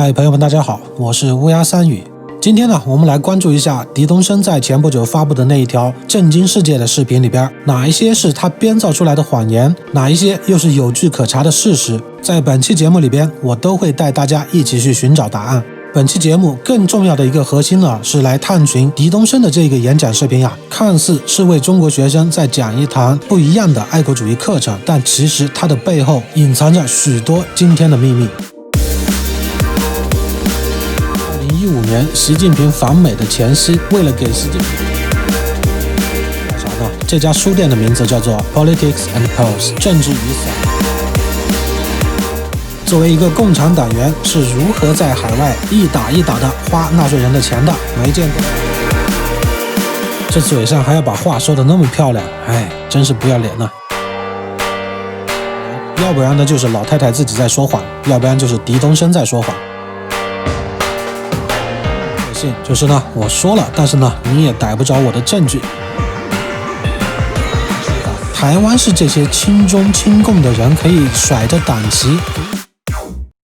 嗨，朋友们，大家好，我是乌鸦三语。今天呢，我们来关注一下狄东升在前不久发布的那一条震惊世界的视频里边，哪一些是他编造出来的谎言，哪一些又是有据可查的事实。在本期节目里边，我都会带大家一起去寻找答案。本期节目更重要的一个核心呢，是来探寻狄东升的这个演讲视频看似是为中国学生在讲一堂不一样的爱国主义课程，但其实它的背后隐藏着许多惊天的秘密。2015年习近平访美的前夕，为了给习近平啥呢？这家书店的名字叫做 Politics and Pearls 政治与伞。作为一个共产党员，是如何在海外一打一打的花纳税人的钱的？没见过。这嘴上还要把话说得那么漂亮，真是不要脸呐！要不然呢就是老太太自己在说谎，要不然就是狄东升在说谎。就是呢，我说了，但是呢，你也逮不着我的证据。台湾是这些亲中亲共的人可以甩着党旗。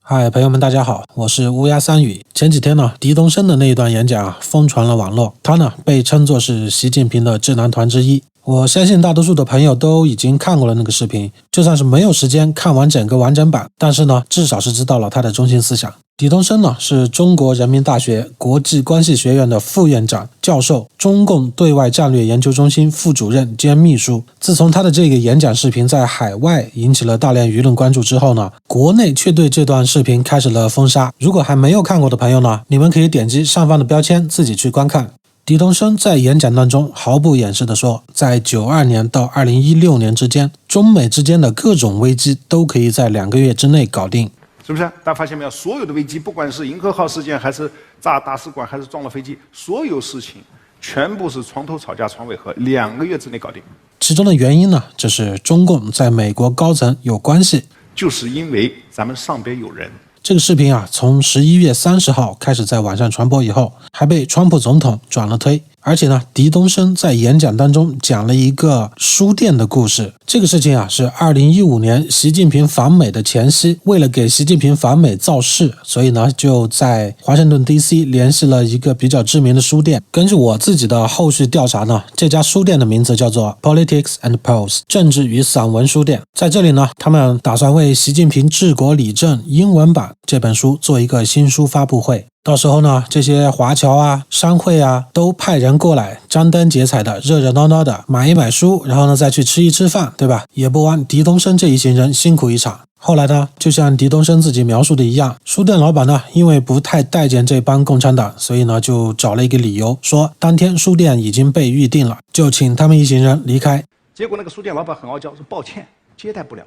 嗨，朋友们，大家好，我是乌鸦三语。前几天呢，狄东升的那一段演讲疯传了网络，他呢被称作是习近平的智囊团之一。我相信大多数的朋友都已经看过了那个视频，就算是没有时间看完整个完整版，但是呢，至少是知道了他的中心思想。狄东升呢是中国人民大学国际关系学院的副院长、教授，中共对外战略研究中心副主任兼秘书。自从他的这个演讲视频在海外引起了大量舆论关注之后呢，国内却对这段视频开始了封杀。如果还没有看过的朋友呢，你们可以点击上方的标签自己去观看。狄东升在演讲当中毫不掩饰地说，在92年到2016年之间，中美之间的各种危机都可以在2个月之内搞定。是不是？大家发现没有？所有的危机，不管是银河号事件，还是炸大使馆，还是撞了飞机，所有事情全部是床头吵架床尾和，2个月之内搞定。其中的原因呢，就是中共在美国高层有关系，就是因为咱们上边有人。这个视频从11月30号开始在网上传播以后，还被川普总统转了推。而且呢，狄东升在演讲当中讲了一个书店的故事。这个事情是2015年习近平访美的前夕，为了给习近平访美造势，所以呢就在华盛顿 DC 联系了一个比较知名的书店。根据我自己的后续调查呢，这家书店的名字叫做 Politics and Pearls 政治与散文书店。在这里呢，他们打算为习近平治国理政英文版这本书做一个新书发布会。到时候呢，这些华侨商会都派人过来，张灯结彩的，热热闹闹的买一买书，然后呢再去吃一吃饭，对吧？也不枉狄东升这一行人辛苦一场。后来呢，就像狄东升自己描述的一样，书店老板呢因为不太待见这帮共产党，所以呢就找了一个理由，说当天书店已经被预定了，就请他们一行人离开。结果那个书店老板很傲娇，说抱歉，接待不了。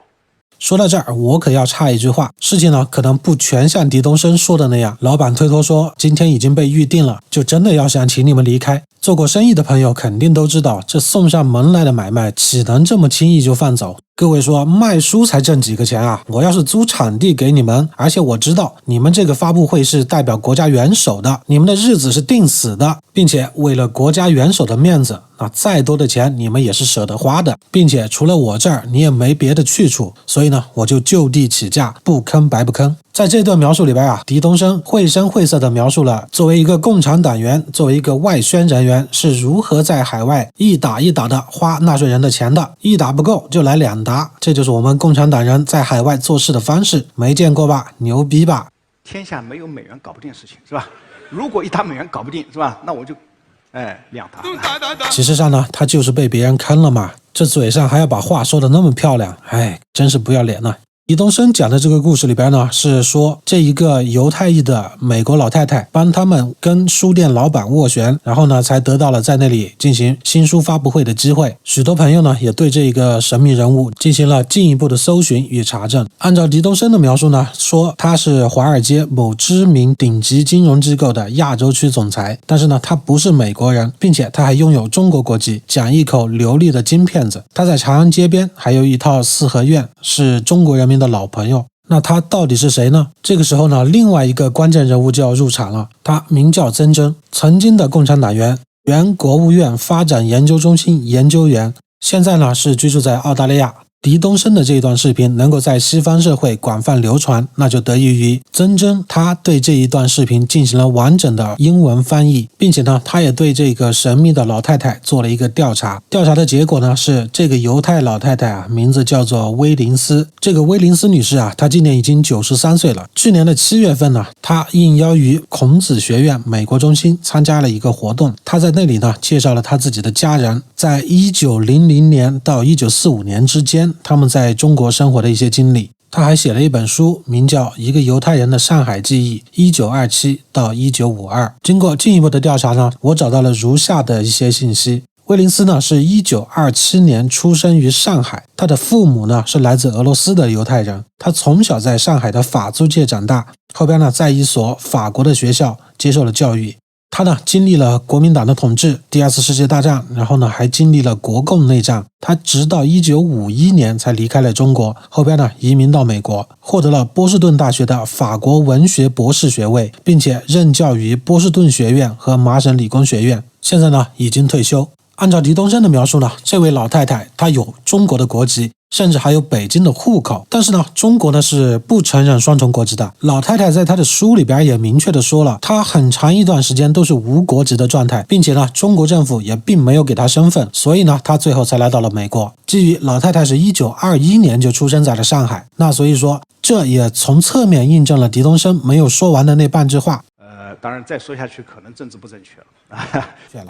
说到这儿，我可要插一句话，事情呢可能不全像狄东升说的那样，老板推脱说今天已经被预定了，就真的要想请你们离开。做过生意的朋友肯定都知道，这送上门来的买卖岂能这么轻易就放走？各位说卖书才挣几个钱我要是租场地给你们，而且我知道你们这个发布会是代表国家元首的，你们的日子是定死的，并且为了国家元首的面子，那再多的钱你们也是舍得花的，并且除了我这儿你也没别的去处，所以呢我就就地起价，不吭白不吭。在这段描述里边狄东升绘声绘色地描述了作为一个共产党员，作为一个外宣人员是如何在海外一打一打的花纳税人的钱的，一打不够就来2打，这就是我们共产党人在海外做事的方式，没见过吧？牛逼吧？天下没有美元搞不定的事情，是吧？如果1打美元搞不定，是吧？那我就2打。其实上呢，他就是被别人坑了嘛，这嘴上还要把话说得那么漂亮，真是不要脸呐！狄东升讲的这个故事里边呢，是说这一个犹太裔的美国老太太帮他们跟书店老板斡旋，然后呢才得到了在那里进行新书发布会的机会。许多朋友呢也对这个神秘人物进行了进一步的搜寻与查证。按照狄东升的描述呢，说他是华尔街某知名顶级金融机构的亚洲区总裁，但是呢他不是美国人，并且他还拥有中国国籍，讲一口流利的京片子。他在长安街边还有一套四合院，是中国人民的老朋友。那他到底是谁呢？这个时候呢，另外一个关键人物就要入场了。他名叫曾真，曾经的共产党员，原国务院发展研究中心研究员，现在呢是居住在澳大利亚。狄东升的这一段视频能够在西方社会广泛流传，那就得益于曾真他对这一段视频进行了完整的英文翻译，并且呢，他也对这个神秘的老太太做了一个调查。调查的结果呢是，这个犹太老太太啊，名字叫做威林斯。这个威林斯女士啊，她今年已经93岁了。去年的7月份呢，她应邀于孔子学院美国中心参加了一个活动，她在那里呢介绍了她自己的家人，在1900年到1945年之间，他们在中国生活的一些经历。他还写了一本书，名叫《一个犹太人的上海记忆：1927到1952》。经过进一步的调查呢，我找到了如下的一些信息。威林斯呢是1927年出生于上海，他的父母呢是来自俄罗斯的犹太人。他从小在上海的法租界长大，后边呢在一所法国的学校接受了教育。他呢经历了国民党的统治，第二次世界大战，然后呢还经历了国共内战。他直到1951年才离开了中国，后边呢移民到美国，获得了波士顿大学的法国文学博士学位，并且任教于波士顿学院和麻省理工学院。现在呢已经退休。按照狄东升的描述呢，这位老太太她有中国的国籍，甚至还有北京的户口，但是呢，中国呢是不承认双重国籍的。老太太在她的书里边也明确的说了，她很长一段时间都是无国籍的状态，并且呢，中国政府也并没有给她身份，所以呢，她最后才来到了美国。基于老太太是1921年就出生在了上海，那所以说这也从侧面印证了狄东升没有说完的那半句话。当然再说下去可能政治不正确了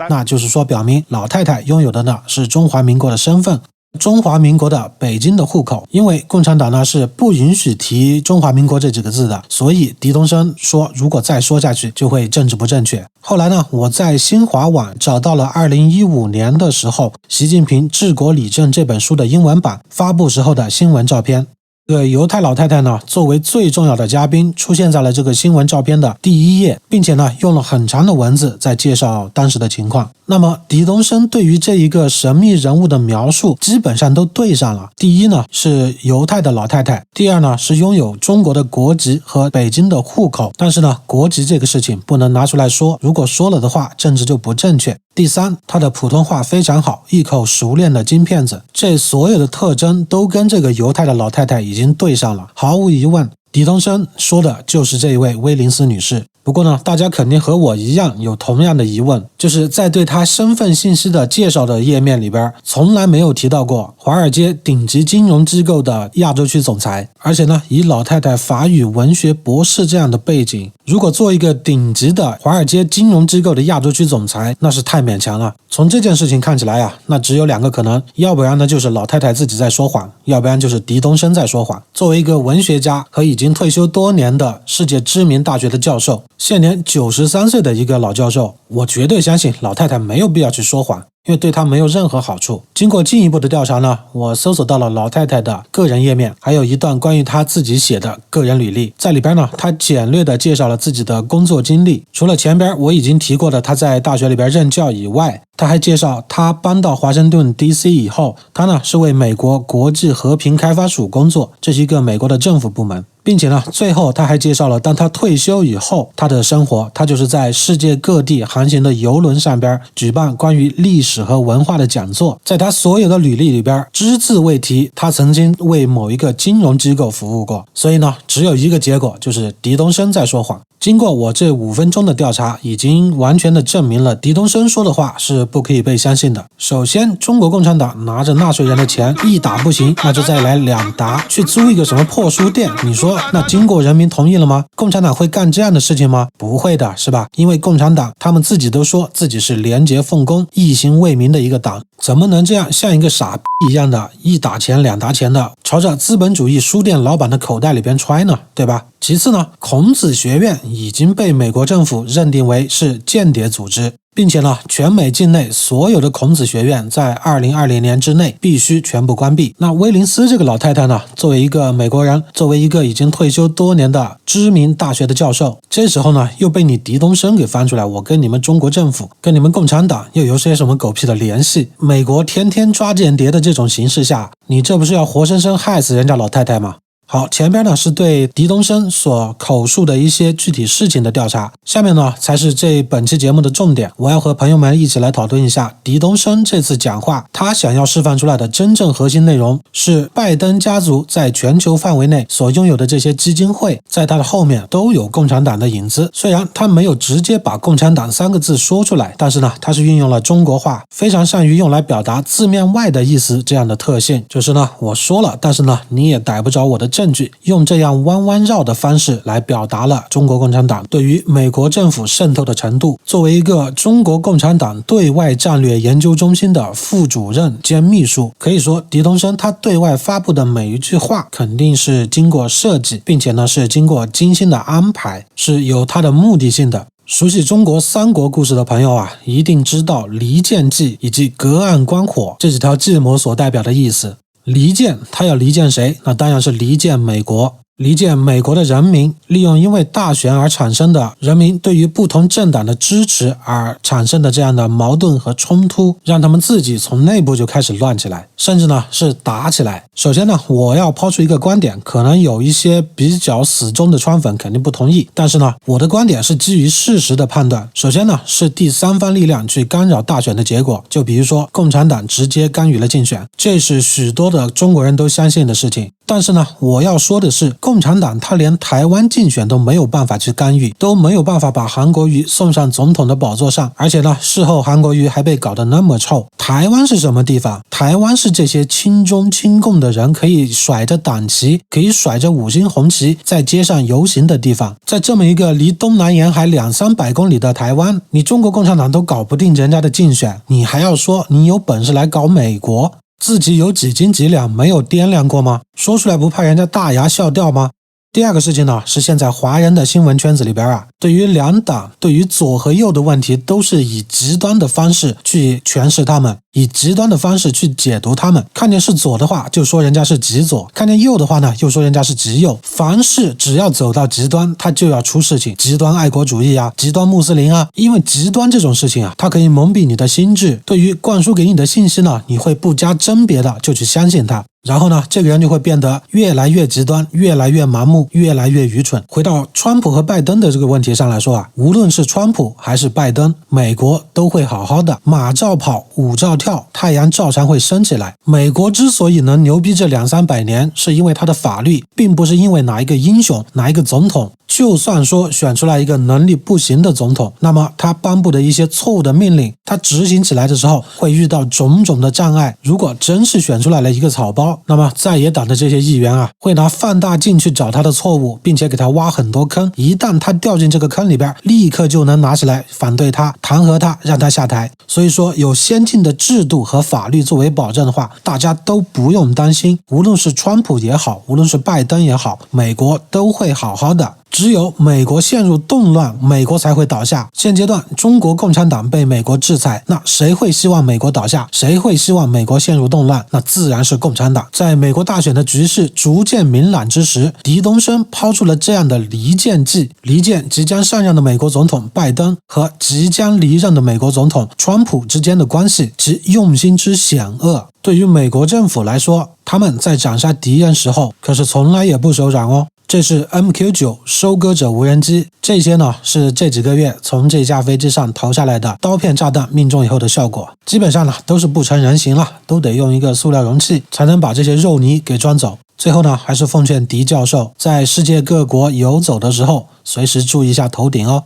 那就是说表明老太太拥有的呢是中华民国的身份，中华民国的北京的户口。因为共产党呢是不允许提中华民国这几个字的，所以狄东升说如果再说下去就会政治不正确。后来呢，我在新华网找到了2015年的时候习近平治国理政这本书的英文版发布时候的新闻照片。这个犹太老太太呢，作为最重要的嘉宾出现在了这个新闻照片的第一页，并且呢，用了很长的文字在介绍当时的情况。那么狄东升对于这一个神秘人物的描述基本上都对上了。第一呢，是犹太的老太太；第二呢，是拥有中国的国籍和北京的户口。但是呢，国籍这个事情不能拿出来说，如果说了的话，政治就不正确。第三，她的普通话非常好，一口熟练的京片子，这所有的特征都跟这个犹太的老太太已经对上了。毫无疑问，狄东升说的就是这一位威林斯女士。不过呢，大家肯定和我一样有同样的疑问，就是在对她身份信息的介绍的页面里边，从来没有提到过华尔街顶级金融机构的亚洲区总裁。而且呢，以老太太法语文学博士这样的背景，如果做一个顶级的华尔街金融机构的亚洲区总裁，那是太勉强了。从这件事情看起来啊，那只有两个可能，要不然呢就是老太太自己在说谎，要不然就是狄东升在说谎。作为一个文学家和已经退休多年的世界知名大学的教授，现年93岁的一个老教授，我绝对相信老太太没有必要去说谎，因为对她没有任何好处。经过进一步的调查呢，我搜索到了老太太的个人页面，还有一段关于她自己写的个人履历。在里边呢，她简略的介绍了自己的工作经历，除了前边我已经提过的她在大学里边任教以外，他还介绍他搬到华盛顿 DC 以后，他呢是为美国国际和平开发署工作，这是一个美国的政府部门。并且呢，最后他还介绍了当他退休以后他的生活，他就是在世界各地航行的邮轮上边举办关于历史和文化的讲座。在他所有的履历里边只字未提他曾经为某一个金融机构服务过。所以呢，只有一个结果，就是狄东升在说谎。经过我这5分钟的调查，已经完全的证明了狄东升说的话是不可以被相信的。首先，中国共产党拿着纳税人的钱一打不行，那就再来2打，去租一个什么破书店，你说那经过人民同意了吗？共产党会干这样的事情吗？不会的，是吧？因为共产党他们自己都说自己是廉洁奉公、一心为民的一个党，怎么能这样像一个傻逼一样的一打钱2打钱的朝着资本主义书店老板的口袋里边揣呢？对吧？其次呢，孔子学院已经被美国政府认定为是间谍组织，并且呢，全美境内所有的孔子学院在2020年之内必须全部关闭。那威林斯这个老太太呢，作为一个美国人，作为一个已经退休多年的知名大学的教授，这时候呢又被你狄东升给翻出来，我跟你们中国政府跟你们共产党又有些什么狗屁的联系？美国天天抓间谍的这种形势下，你这不是要活生生害死人家老太太吗？好，前边呢是对狄东升所口述的一些具体事情的调查，下面呢才是这本期节目的重点。我要和朋友们一起来讨论一下狄东升这次讲话，他想要示范出来的真正核心内容是拜登家族在全球范围内所拥有的这些基金会，在他的后面都有共产党的影子。虽然他没有直接把共产党3个字说出来，但是呢，他是运用了中国话，非常善于用来表达字面外的意思这样的特性，就是呢，我说了，但是呢，你也逮不着我的证据，用这样弯弯绕的方式来表达了中国共产党对于美国政府渗透的程度。作为一个中国共产党对外战略研究中心的副主任兼秘书，可以说狄东升他对外发布的每一句话肯定是经过设计，并且呢是经过精心的安排，是有他的目的性的。熟悉中国三国故事的朋友啊，一定知道离间计以及隔岸观火这几条计谋所代表的意思。离间，他要离间谁？那当然是离间美国。离间美国的人民，利用因为大选而产生的人民对于不同政党的支持而产生的这样的矛盾和冲突，让他们自己从内部就开始乱起来，甚至呢是打起来。首先呢，我要抛出一个观点，可能有一些比较死忠的川粉肯定不同意，但是呢，我的观点是基于事实的判断。首先呢，是第三方力量去干扰大选的结果，就比如说共产党直接干预了竞选，这是许多的中国人都相信的事情。但是呢，我要说的是，共产党他连台湾竞选都没有办法去干预，都没有办法把韩国瑜送上总统的宝座上，而且呢，事后韩国瑜还被搞得那么臭。台湾是什么地方？台湾是这些亲中亲共的人可以甩着党旗，可以甩着5星红旗在街上游行的地方。在这么一个离东南沿海200-300公里的台湾，你中国共产党都搞不定人家的竞选，你还要说你有本事来搞美国？自己有几斤几两没有掂量过吗？说出来不怕人家大牙笑掉吗？第二个事情呢，是现在华人的新闻圈子里边啊，对于两党，对于左和右的问题，都是以极端的方式去诠释他们，以极端的方式去解读他们。看见是左的话，就说人家是极左；看见右的话呢，又说人家是极右。凡事只要走到极端，它就要出事情。极端爱国主义啊，极端穆斯林啊，因为极端这种事情啊，它可以蒙蔽你的心智，对于灌输给你的信息呢，你会不加甄别的就去相信它。然后呢，这个人就会变得越来越极端，越来越盲目，越来越愚蠢。回到川普和拜登的这个问题上来说啊，无论是川普还是拜登，美国都会好好的，马照跑，舞照跳，太阳照常会升起来。美国之所以能牛逼这200-300年，是因为它的法律，并不是因为哪一个英雄，哪一个总统。就算说选出来一个能力不行的总统，那么他颁布的一些错误的命令，他执行起来的时候会遇到种种的障碍。如果真是选出来了一个草包，那么在野党的这些议员啊，会拿放大镜去找他的错误，并且给他挖很多坑。一旦他掉进这个坑里边，立刻就能拿起来反对他，弹劾他，让他下台。所以说，有先进的制度和法律作为保证的话，大家都不用担心。无论是川普也好，无论是拜登也好，美国都会好好的。只有美国陷入动乱，美国才会倒下。现阶段中国共产党被美国制裁，那谁会希望美国倒下？谁会希望美国陷入动乱？那自然是共产党。在美国大选的局势逐渐明朗之时，狄东升抛出了这样的离间计，离间即将上任的美国总统拜登和即将离任的美国总统川普之间的关系，其用心之险恶。对于美国政府来说，他们在斩杀敌人时候可是从来也不手软哦。这是 MQ9 收割者无人机，这些呢是这几个月从这架飞机上投下来的刀片炸弹命中以后的效果，基本上呢都是不成人形了，都得用一个塑料容器才能把这些肉泥给装走。最后呢，还是奉劝狄教授在世界各国游走的时候，随时注意一下头顶哦。